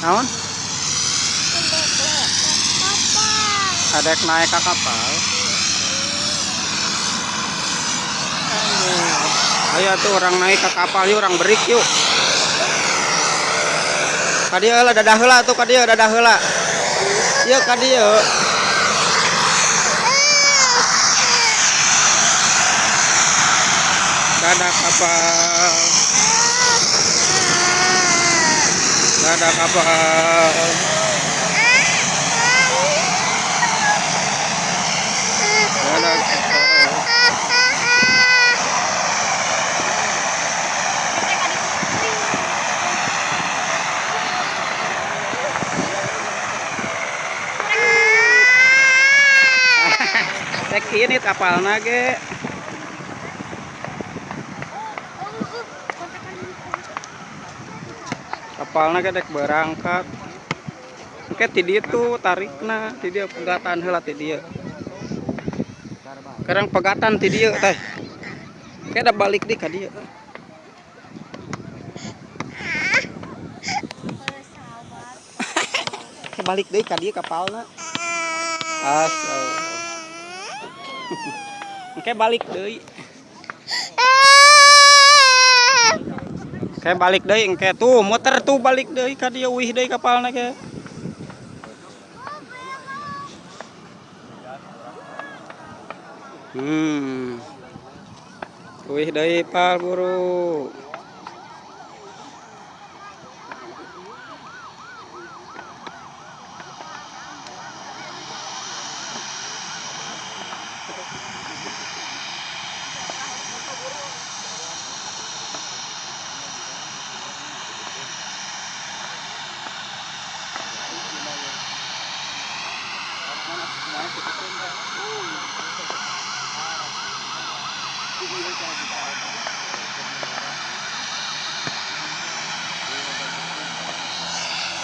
Naon? Adek naik ke kapal. Ayo tuh orang naik ke kapal yuk, orang berik yuk. Kadieu lah dadah heula tuh, kadieu dadah heula. Yuk kadieu. Dadah kapal. Dadah kapal. Dadah kapal. Cek ini kapalna ge. Kapalna ge dek berangkat. Engke ti dieu tuh tarikna, ti dieu pegatan heula ti dieu. Kerang pegatan ti dieu teh. Engke da balik deui ka dieu. Ke balik deui ka dieu kapalna. Engke balik deui. Kayak balik deui engke tuh muter tuh balik deui ka dieu wih deui kapalna ge. Wih deui pal buru.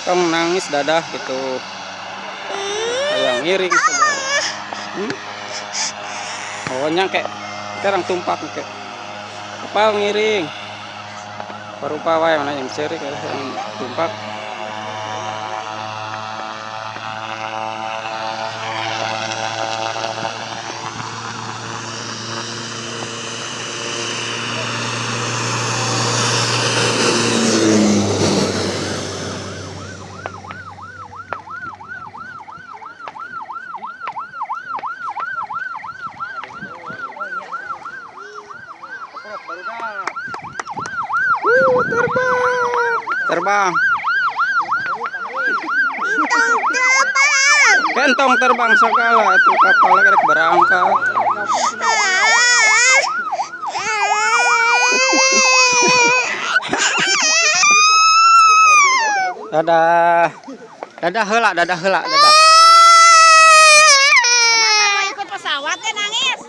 Kamu nangis dadah gitu. Kayak miring saudara. Pokoknya kayak sekarang tumpak kayak kapal miring. Parupa wae mana yang ceri kayak yang tumpak. Terbang. Kentong terbang segala tuh kapal lagi berangkat. Dadah. Dadah heula, dadah heula, dadah. Ikut pesawat teh nangis.